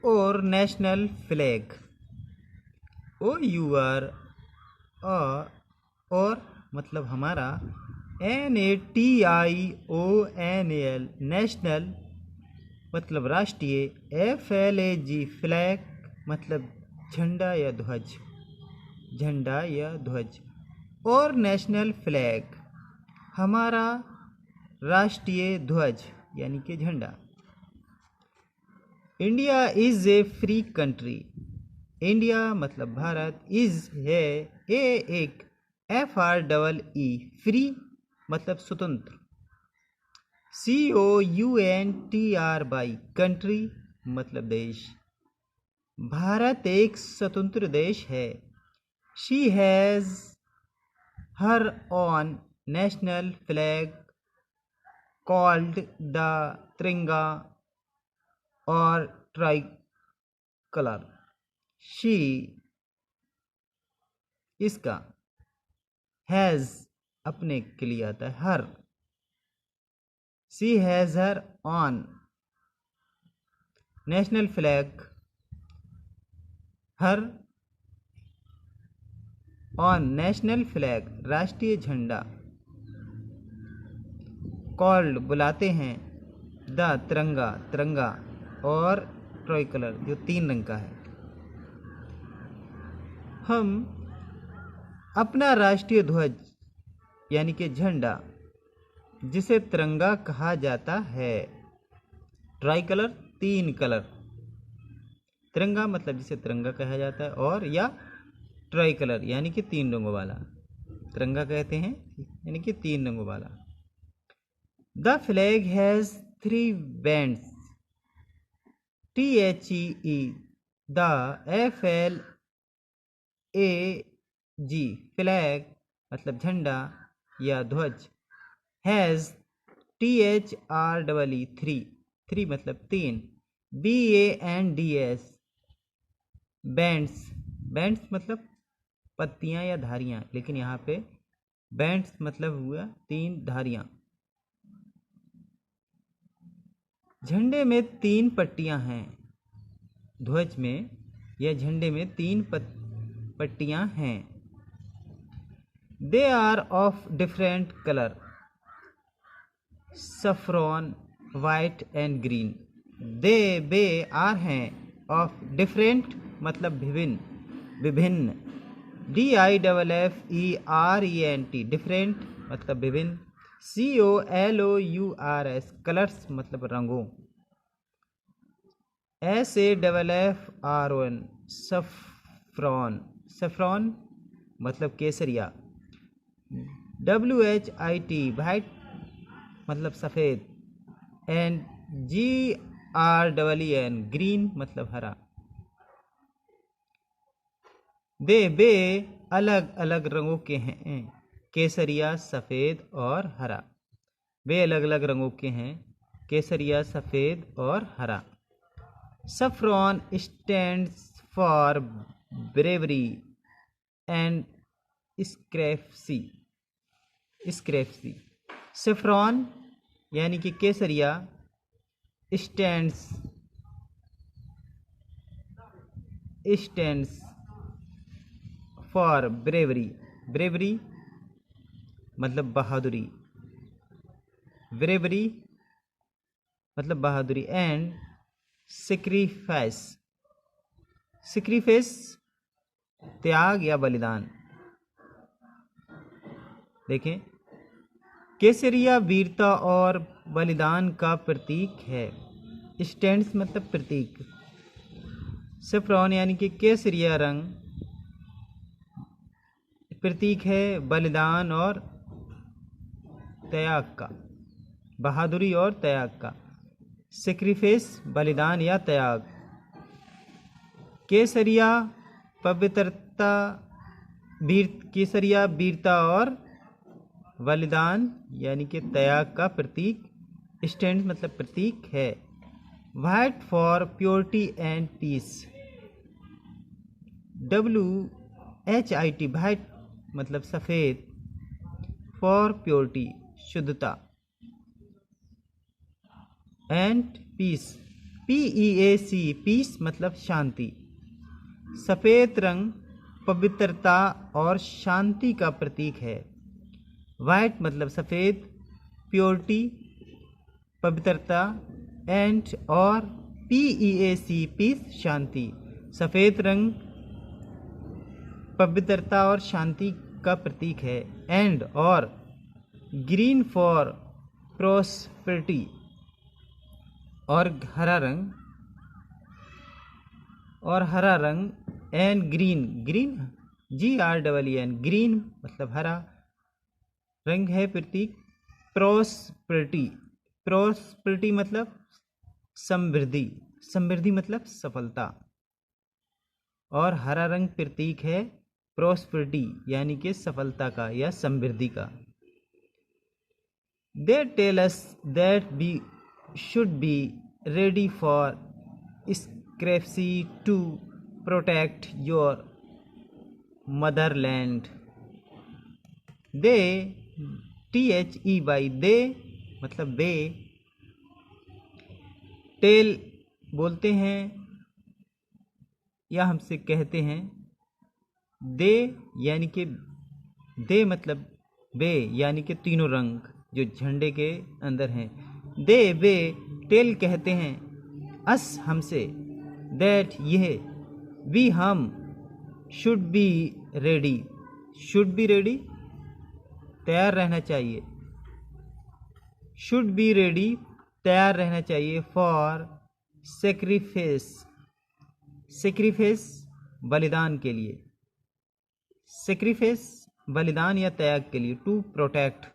और national flag, OUR और मतलब हमारा, NATIONAL नेशनल मतलब राष्ट्रीय, FLAG फ्लैग मतलब झंडा या ध्वज, झंडा या ध्वज, और नेशनल फ्लैग हमारा राष्ट्रीय ध्वज यानी कि झंडा। India is a free country, India मतलब भारत, इज़ है एक FREE फ्री मतलब स्वतंत्र, COUNTRY कंट्री मतलब देश। भारत एक स्वतंत्र देश है। She has her own national flag called the Tiranga और ट्राई कलर। शी इसका, हैज़ अपने के लिए आता है, her, she has her own national flag, her own national flag राष्ट्रीय झंडा, कॉल्ड बुलाते हैं, द तिरंगा तिरंगा, और ट्राई कलर जो 3 रंग का है। हम अपना राष्ट्रीय ध्वज यानी कि झंडा, जिसे तिरंगा कहा जाता है, ट्राई कलर 3 कलर, तिरंगा मतलब जिसे तिरंगा कहा जाता है, और या ट्राई कलर यानी कि 3 रंगों वाला, तिरंगा कहते हैं यानी कि 3 रंगों वाला। The flag has 3 bands, THEE, the FLAG flag मतलब झंडा या ध्वज, हैज़ THREE 3 मतलब 3, BANDS बैंड्स, बैंड्स मतलब पत्तियां या धारियां, लेकिन यहाँ पे बैंड्स मतलब हुआ 3 धारियां। झंडे में 3 पट्टियां हैं, ध्वज में या झंडे में 3 पट्टियां हैं। They are of different colour, saffron, white and green. बे आर हैं, ऑफ डिफरेंट मतलब विभिन्न विभिन्न, DIFFERENT डिफरेंट मतलब विभिन्न, COLOURS कलर्स मतलब रंगों, SAFFRON सफ्रॉन, सफ्रॉन मतलब केसरिया, WHIT वाइट मतलब सफ़ेद, एंड GREEN ग्रीन मतलब हरा। बे अलग अलग रंगों के हैं, केसरिया, सफ़ेद और हरा। वे अलग अलग रंगों के हैं, केसरिया, सफ़ेद और हरा। सफ्रॉन स्टैंड्स फॉर ब्रेवरी एंड स्क्रैप्सी, स्क्रैप्सी। सफ्रॉन यानी कि केसरिया, स्टैंड्स फॉर ब्रेवरी, ब्रेवरी मतलब बहादुरी, ब्रेवरी मतलब बहादुरी, एंड सेक्रीफाइस, सेक्रीफाइस त्याग या बलिदान। देखें, केसरिया वीरता और बलिदान का प्रतीक है, स्टैंड्स मतलब प्रतीक, सफ्रॉन यानी कि केसरिया रंग प्रतीक है बलिदान और त्याग का, बहादुरी और त्याग का। सेक्रीफाइस बलिदान या त्याग। केसरिया पवित्रता, केसरिया वीरता और बलिदान यानी कि त्याग का प्रतीक, स्टैंड मतलब प्रतीक है। White for purity and peace, WHIT white मतलब सफ़ेद, फॉर प्योरिटी शुद्धता, एंड पीस PEAC पीस मतलब शांति। सफ़ेद रंग पवित्रता और शांति का प्रतीक है। वाइट मतलब सफ़ेद, प्योरिटी पवित्रता, एंड और PEAC पीस शांति। सफ़ेद रंग पवित्रता और शांति का प्रतीक है। एंड और ग्रीन फॉर प्रॉस्पेरिटी और हरा रंग एंड ग्रीन GREEN ग्रीन मतलब हरा रंग है प्रतीक प्रॉस्पेरिटी मतलब समृद्धि मतलब सफलता, और हरा रंग प्रतीक है प्रॉस्पेरिटी यानी कि सफलता का या समृद्धि का। They tell us that we should be ready for secrecy to protect your motherland. They they मतलब वे, टेल बोलते हैं या हमसे कहते हैं। दे यानी कि दे मतलब वे यानी कि तीनों रंग जो झंडे के अंदर हैं। वे टेल कहते हैं अस हमसे, दैट यह, वी हम, शुड बी रेडी तैयार रहना चाहिए। शुड बी रेडी तैयार रहना चाहिए। फॉर सेक्रीफेस बलिदान के लिए। बलिदान या त्याग के लिए। टू प्रोटेक्ट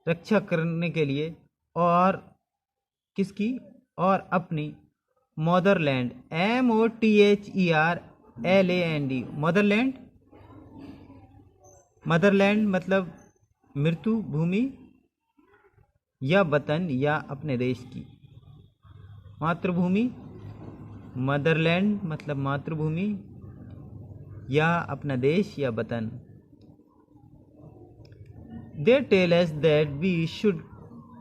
रक्षा करने के लिए। और किसकी? और अपनी मदरलैंड MOTHERLAND मदरलैंड मतलब मृत्यु भूमि या वतन या अपने देश की मातृभूमि। मदरलैंड मतलब मातृभूमि या अपना देश या वतन। They tell us that we should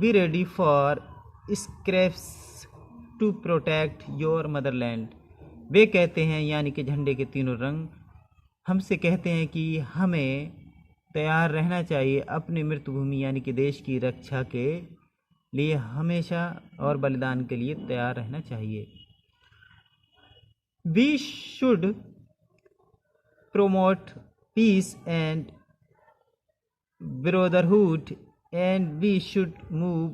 be ready for scraps to protect your motherland. वे कहते हैं यानी कि झंडे के तीनों रंग हमसे कहते हैं कि हमें तैयार रहना चाहिए अपनी मृतभूमि यानी कि देश की रक्षा के लिए हमेशा, और बलिदान के लिए तैयार रहना चाहिए। We should promote peace and brotherhood, and we should move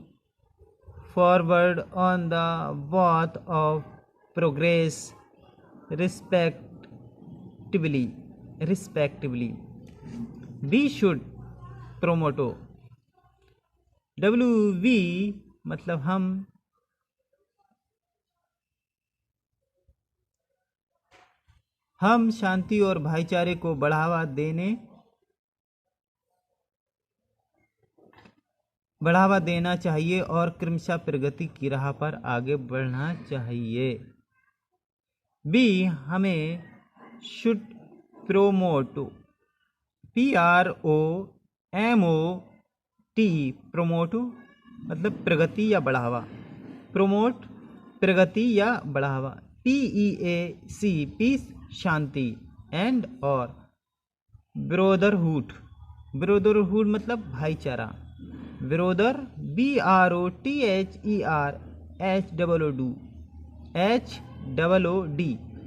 forward on the path of progress respectively. We should promote WV मतलब हम शांति और भाईचारे को बढ़ावा देना चाहिए और क्रमशः प्रगति की राह पर आगे बढ़ना चाहिए। बी हमें शुड प्रोमोट PROMOT प्रोमोट मतलब प्रगति या बढ़ावा। प्रोमोट प्रगति या बढ़ावा। PEAC piece Shanti. एंड और ब्रोदरहुड मतलब भाईचारा। ब्रोदर BROTHERHOOD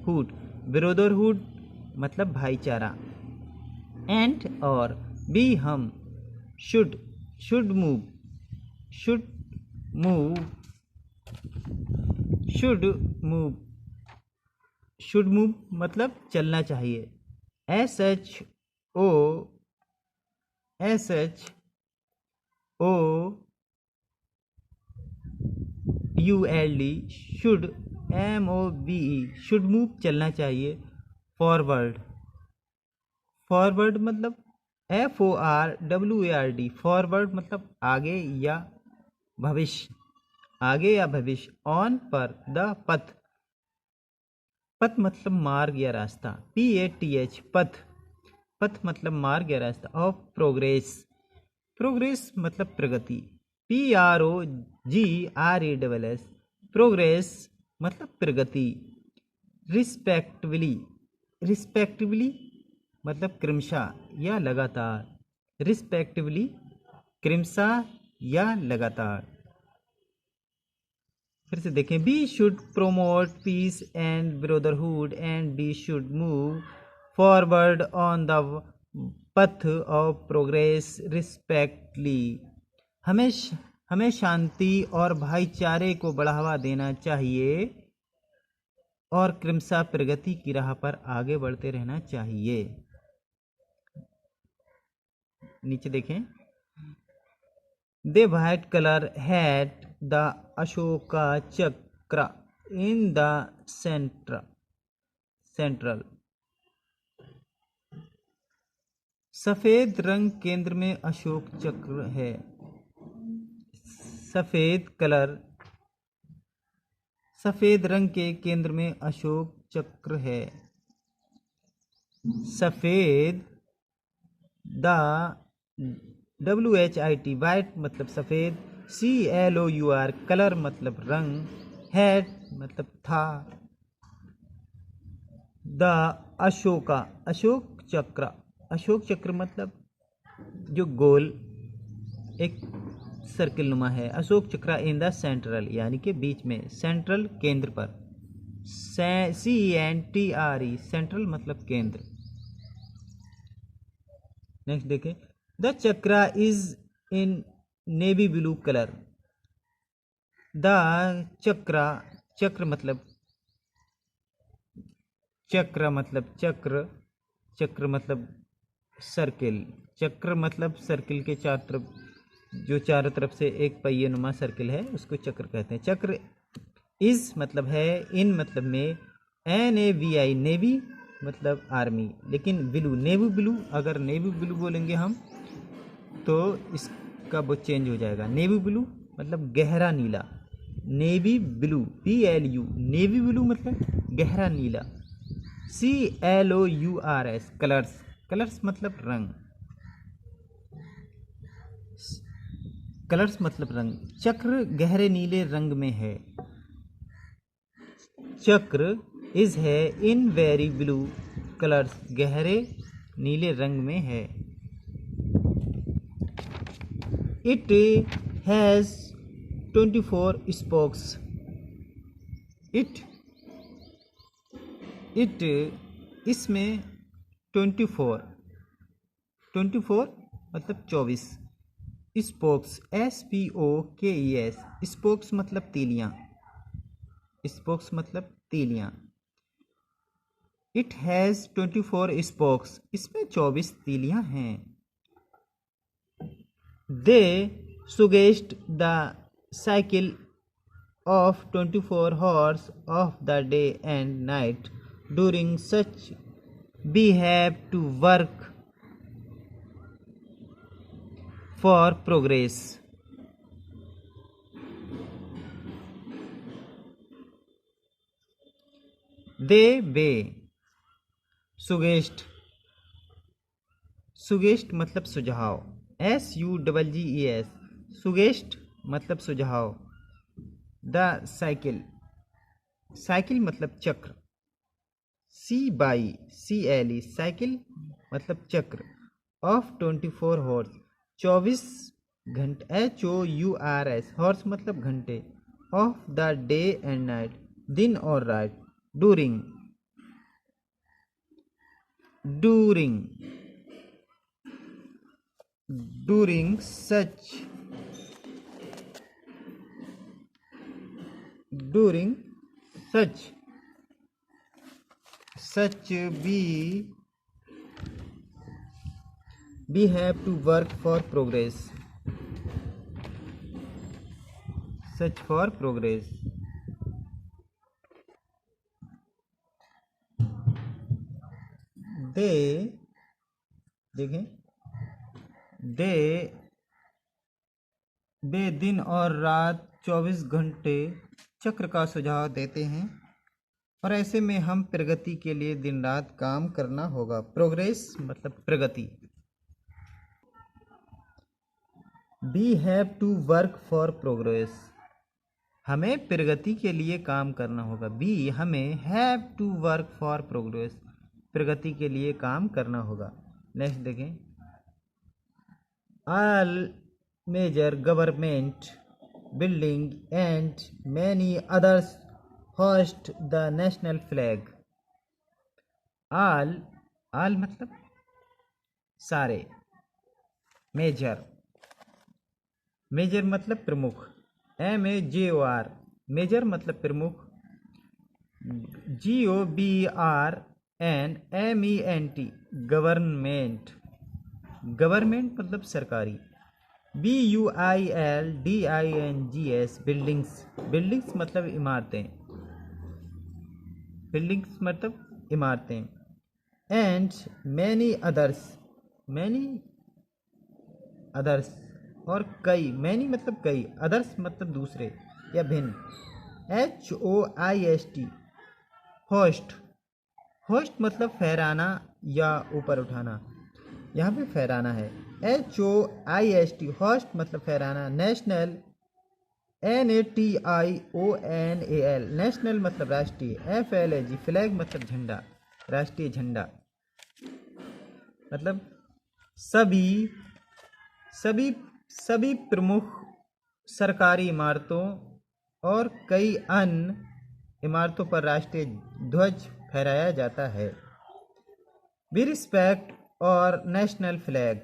हुड ब्रोदरहुड मतलब भाईचारा। एंड और बी हम शुड मूव मतलब चलना चाहिए। SHOULD should MOVE should move चलना चाहिए। फॉरवर्ड मतलब FORWARD फॉरवर्ड मतलब आगे या भविष्य। ऑन पर। द पथ मतलब मार्ग या रास्ता। PATH पथ मतलब मार्ग या रास्ता। ऑफ प्रोग्रेस मतलब प्रगति। PROGRESS प्रोग्रेस मतलब प्रगति। रिस्पेक्टिवली, रिस्पेक्टिवली मतलब क्रमशः या लगातार। रिस्पेक्टिवली क्रमशः या लगातार। फिर से देखें, we should promote peace and brotherhood and we should move forward on the path of progress respectfully. हमें शांति और भाईचारे को बढ़ावा देना चाहिए और क्रमशः प्रगति की राह पर आगे बढ़ते रहना चाहिए। नीचे देखें, The white color had the Ashoka chakra in the central. सफेद रंग केंद्र में अशोक चक्र है। सफेद रंग के केंद्र में अशोक चक्र है। सफेद, द WHIT वाइट मतलब सफ़ेद, CLOUR कलर मतलब रंग, हैड मतलब था, द अशोका अशोक चक्र मतलब जो गोल एक सर्किल नुमा है। अशोक चक्र इन द सेंट्रल यानी कि बीच में, सेंट्रल केंद्र पर, CENTRE सेंट्रल मतलब केंद्र। नेक्स्ट देखें, the chakra is in navy blue colour. The चक्र मतलब सर्किल। चक्र मतलब सर्किल के चारों तरफ से एक पहिए नुमा सर्किल है, उसको चक्र कहते हैं। चक्र इज मतलब है, इन मतलब में, NAVI नेवी मतलब आर्मी, लेकिन ब्लू नेवी ब्लू, अगर नेवी ब्लू बोलेंगे हम तो इसका वो चेंज हो जाएगा। नेवी ब्लू मतलब गहरा नीला, navy blue PLU navy blue मतलब गहरा नीला। CLOURS कलर्स मतलब रंग, चक्र गहरे नीले रंग में है। चक्र इज है इन वेरी ब्लू कलर्स गहरे नीले रंग में है। It has 24 spokes. इसमें 24 मतलब 24 स्पोक्स, SPOKES स्पोक्स मतलब तीलियां। It has 24 spokes, इसमें 24 तीलियां हैं। They suggest the cycle of 24 hours of the day and night. During such we have to work for progress. Way suggest मतलब सुझाव, SUGGES सुगेस्ट मतलब सुझाव। The cycle मतलब चक्र, CLE cycle मतलब चक्र, ऑफ 24 हॉर्स 24 घंटे, HOURS हॉर्स मतलब घंटे, of the day and night दिन और रात, during such we have to work for progress. Search for progress. वे दिन और रात 24 घंटे चक्र का सुझाव देते हैं और ऐसे में हम प्रगति के लिए दिन रात काम करना होगा। प्रोग्रेस मतलब प्रगति। We have to work for progress. हमें प्रगति के लिए काम करना होगा। बी, हमें have to work for progress, प्रगति के लिए काम करना होगा। नेक्स्ट देखें, all major government building and many others host the national flag. All, all मतलब सारे, मेजर, मेजर मतलब प्रमुख, MAJOR, मेजर मतलब प्रमुख, GOVERNMENT, गवर्नमेंट, गवर्नमेंट मतलब सरकारी, BUILDINGS, बिल्डिंग्स, बिल्डिंग्स मतलब इमारतें, बिल्डिंग्स मतलब इमारतें, and many others, many others और कई, मैनी मतलब कई, अदर्स मतलब दूसरे या भिन्न, HOIST, होस्ट, होस्ट मतलब फहराना या ऊपर उठाना, यहाँ पे फहराना है, HOIST, होस्ट मतलब फहराना, नेशनल, NATIONAL, नेशनल मतलब राष्ट्रीय, FLAG, फ्लैग मतलब झंडा, राष्ट्रीय झंडा, मतलब सभी सभी सभी प्रमुख सरकारी इमारतों और कई अन्य इमारतों पर राष्ट्रीय ध्वज फहराया जाता है। वी रिस्पेक्ट और नेशनल फ्लैग,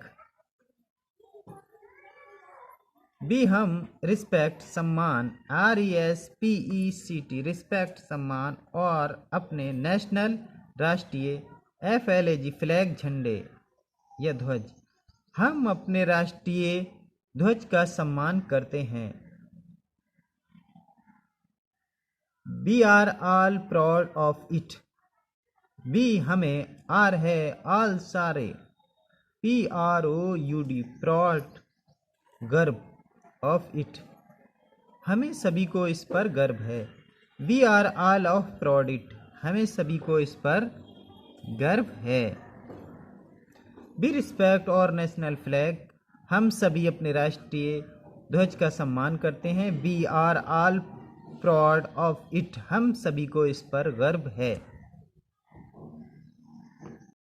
बी, हम रिस्पेक्ट सम्मान, RESPECT, रिस्पेक्ट सम्मान और अपने नेशनल राष्ट्रीय, FLAG, फ्लैग झंडे या ध्वज, हम अपने राष्ट्रीय ध्वज का सम्मान करते हैं। We are all proud of it, we, हमें, आर है, ऑल सारे, PROUD, प्राउड गर्व, ऑफ इट, हमें सभी को इस पर गर्व है। We are all of proud it, हमें सभी को इस पर गर्व है। We respect और नेशनल फ्लैग, हम सभी अपने राष्ट्रीय ध्वज का सम्मान करते हैं। We are all proud of it, हम सभी को इस पर गर्व है।